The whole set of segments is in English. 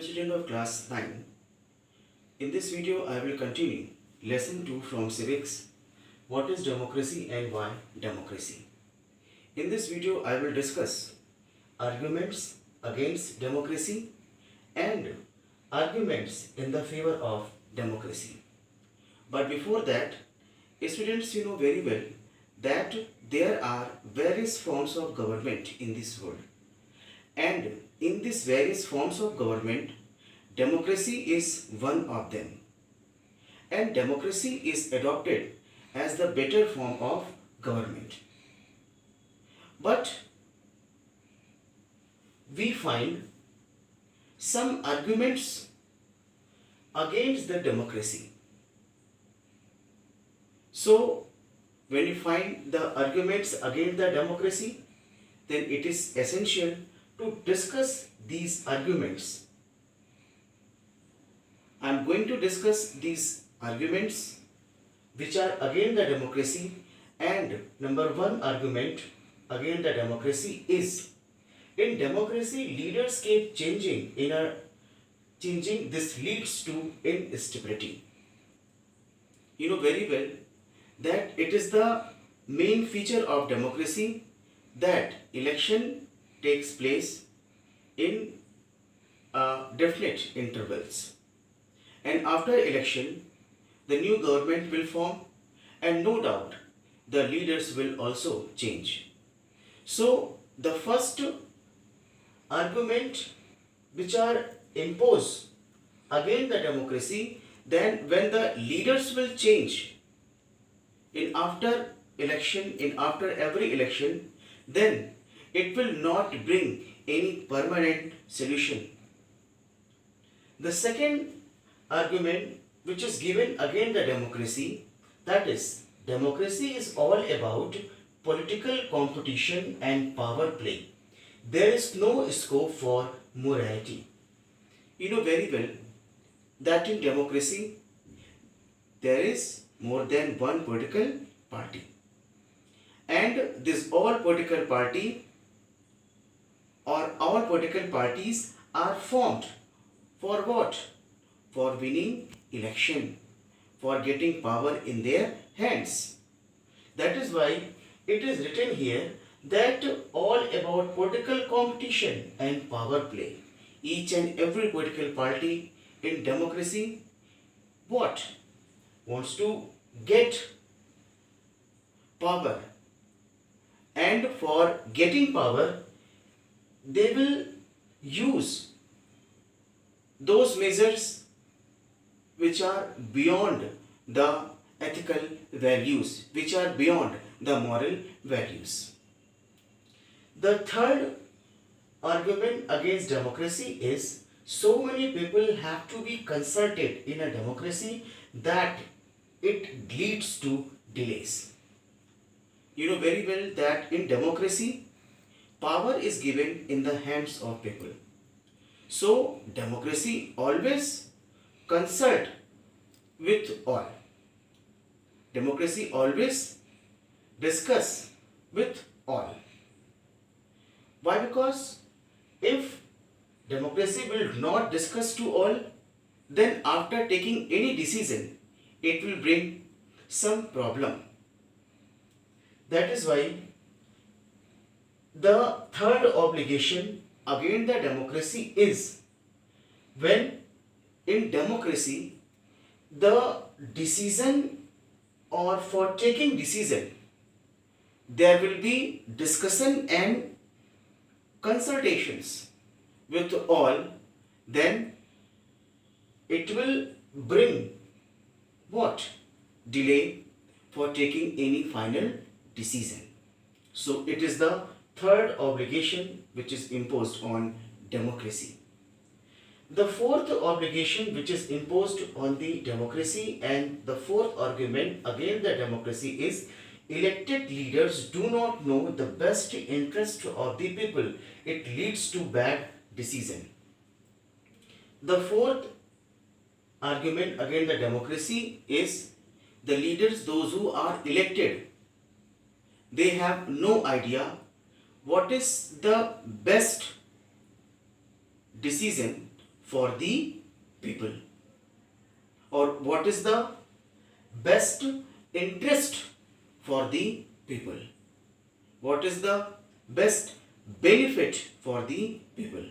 student of class 9. In this video, I will continue lesson 2 from civics. What is democracy and why democracy? In this video, I will discuss arguments against democracy and arguments in the favor of democracy. But before that, students, you know very well that there are various forms of government in this world. And in these various forms of government, democracy is one of them. And democracy is adopted as the better form of government. But we find some arguments against the democracy. So, when you find the arguments against the democracy, then it is essential to discuss these arguments. I am going to discuss these arguments which are against the democracy, and number one argument against the democracy is, in democracy leaders keep changing. This leads to instability. You know very well that it is the main feature of democracy that election takes place in definite intervals, and after election the new government will form, and no doubt the leaders will also change. So the first argument which are imposed against the democracy, then when the leaders will change in after every election, then it will not bring any permanent solution. The second argument which is given against the democracy, that is, democracy is all about political competition and power play. There is no scope for morality. You know very well that in democracy there is more than one political party, and this all political parties are formed for what? For winning election, for getting power in their hands. That is why it is written here that all about political competition and power play. Each and every political party in democracy wants to get power, and for getting power they will use those measures which are beyond the ethical values, which are beyond the moral values. The third argument against democracy is, so many people have to be consulted in a democracy that it leads to delays. You know very well that in democracy power is given in the hands of people. So democracy always consult with all. Democracy always discuss with all. Why? Because if democracy will not discuss to all, then after taking any decision, it will bring some problem. That is why the third obligation against the democracy is, when in democracy the decision, or for taking decision, there will be discussion and consultations with all, then it will bring what? Delay for taking any final decision. So it is the third obligation which is imposed on democracy. The fourth obligation which is imposed on the democracy, and the fourth argument against the democracy is, elected leaders do not know the best interest of the people. It leads to bad decision. The fourth argument against the democracy is, the leaders, those who are elected, they have no idea what is the best decision for the people, or what is the best interest for the people, what is the best benefit for the people.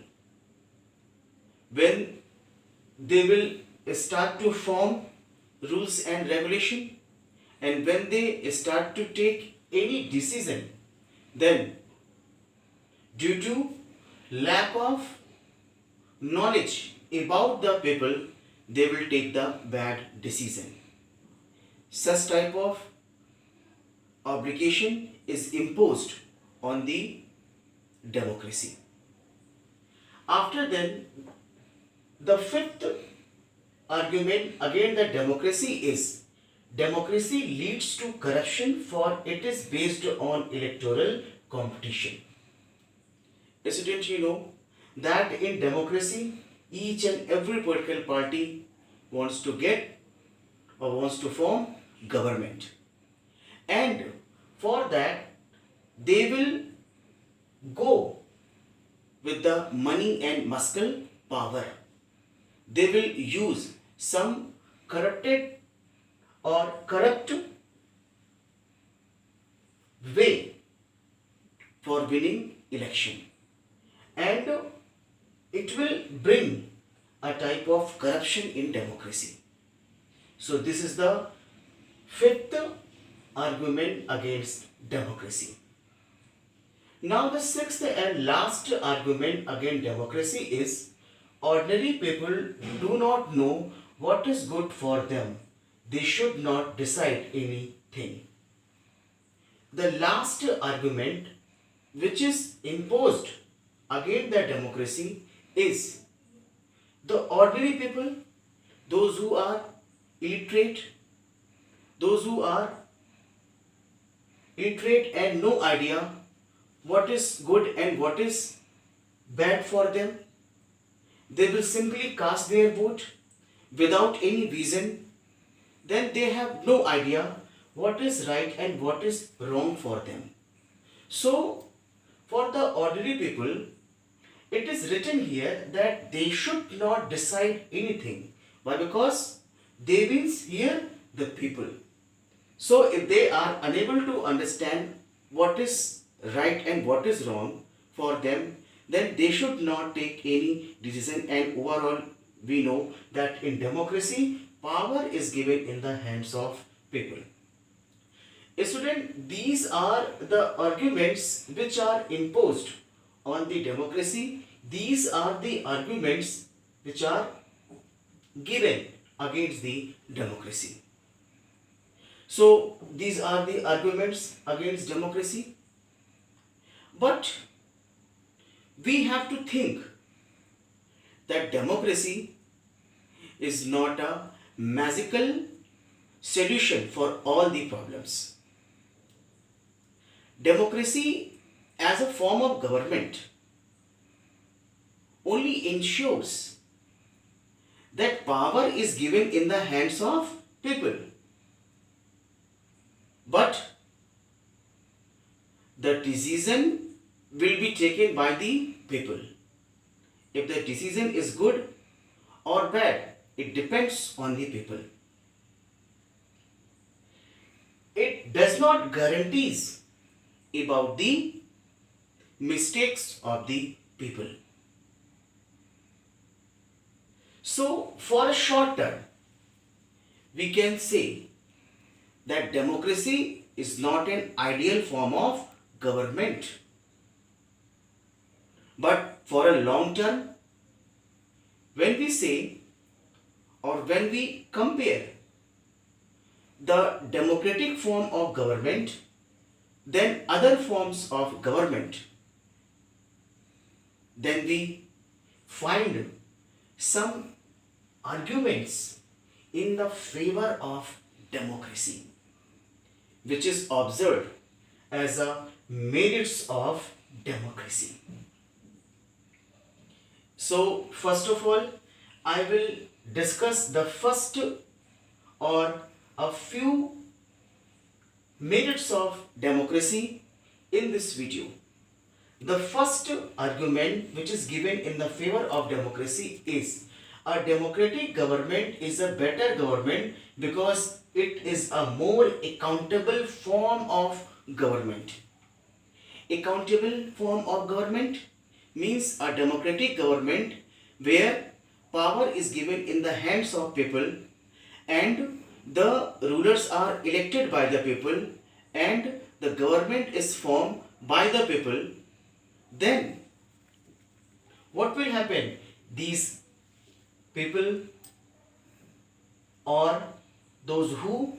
When they will start to form rules and regulation, and when they start to take any decision, then due to lack of knowledge about the people, they will take the bad decision. Such type of obligation is imposed on the democracy. After then, the fifth argument against the democracy is democracy leads to corruption, for it is based on electoral competition. Students, you know that in democracy, each and every political party wants to get or wants to form government, and for that they will go with the money and muscle power. They will use some corrupted or corrupt way for winning election, and it will bring a type of corruption in democracy. So this is the fifth argument against democracy. Now the sixth and last argument against democracy is ordinary people do not know what is good for them. They should not decide anything. The last argument which is imposed against the democracy is the ordinary people, those who are illiterate, those who are illiterate and no idea what is good and what is bad for them, they will simply cast their vote without any reason. Then they have no idea what is right and what is wrong for them. So, for the ordinary people, it is written here that they should not decide anything. Why? Because they means here the people. So, if they are unable to understand what is right and what is wrong for them, then they should not take any decision, and overall we know that in democracy power is given in the hands of people. Student, these are the arguments which are imposed on the democracy. These are the arguments which are given against the democracy. So these are the arguments against democracy. But we have to think that democracy is not a magical solution for all the problems. Democracy as a form of government only ensures that power is given in the hands of people. But the decision will be taken by the people. If the decision is good or bad, it depends on the people. It does not guarantees about the mistakes of the people. So, for a short term, we can say that democracy is not an ideal form of government. But for a long term, when we say or when we compare the democratic form of government than other forms of government, then we find some arguments in the favor of democracy, which is observed as a merits of democracy. So, first of all, I will discuss the first or a few merits of democracy in this video. The first argument which is given in the favor of democracy is A democratic government is a better government because it is a more accountable form of government. Accountable form of government means a democratic government where power is given in the hands of people and the rulers are elected by the people and the government is formed by the people. Then what will happen? These people or those who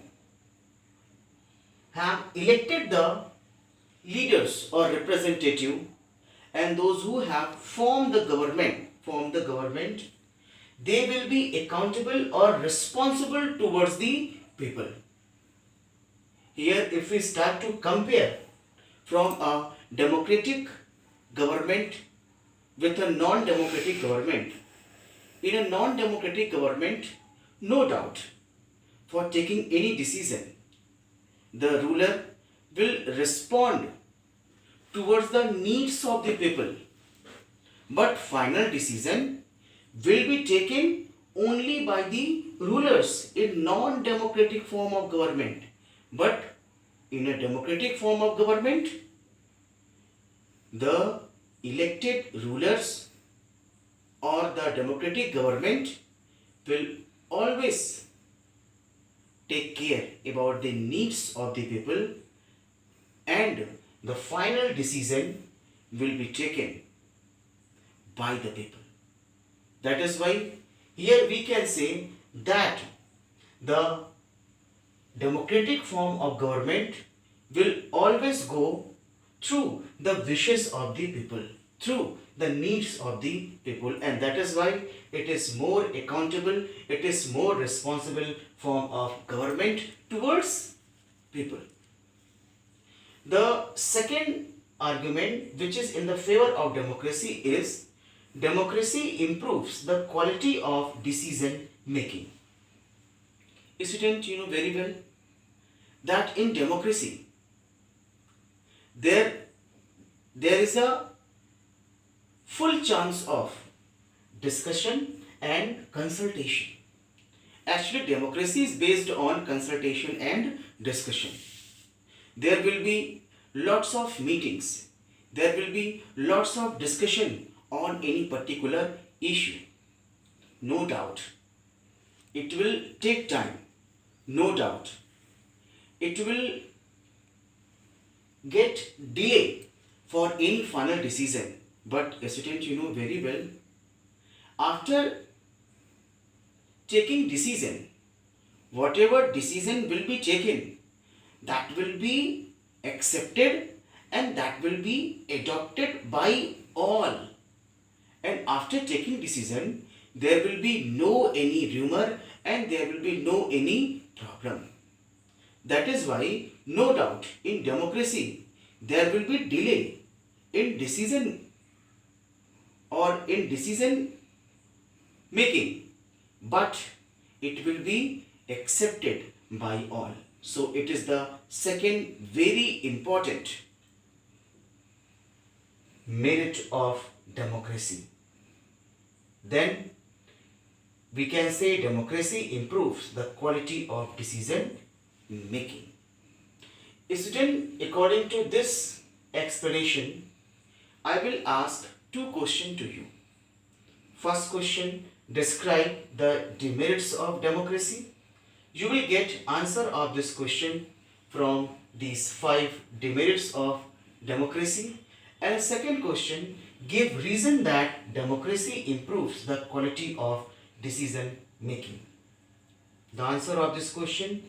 have elected the leaders or representative and those who have formed the government, they will be accountable or responsible towards the people. Here if we start to compare from a democratic government with a non-democratic government, in a non-democratic government, no doubt, for taking any decision, the ruler will respond towards the needs of the people. But final decision will be taken only by the rulers in non-democratic form of government. But in a democratic form of government, the elected rulers or the democratic government will always take care about the needs of the people and the final decision will be taken by the people. That is why here we can say that the democratic form of government will always go through the wishes of the people, through the needs of the people, and that is why it is more accountable, it is more responsible form of government towards people. The second argument which is in the favor of democracy is democracy improves the quality of decision making. Student, you know very well that in democracy there is a full chance of discussion and consultation. Actually, democracy is based on consultation and discussion. There will be lots of meetings. There will be lots of discussion on any particular issue. No doubt. It will take time. No doubt. It will get delay for any final decision. But student, you know very well, after taking decision, whatever decision will be taken, that will be accepted and that will be adopted by all. And after taking decision, there will be no any rumor and there will be no any problem. That is why, no doubt, in democracy, there will be delay in decision or in decision making, but it will be accepted by all. So it is the second very important merit of democracy. Then we can say democracy improves the quality of decision making. Student, according to this explanation, I will ask two questions to you. First question, describe the demerits of democracy. You will get answer of this question from these 5 demerits of democracy. And second question, give reason that democracy improves the quality of decision making. The answer of this question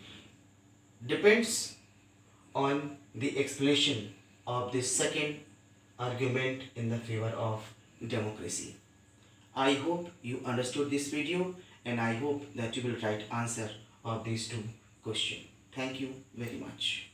depends on the explanation of this second argument in the favor of democracy. I hope you understood this video and I hope that you will write answer of these two questions. Thank you very much.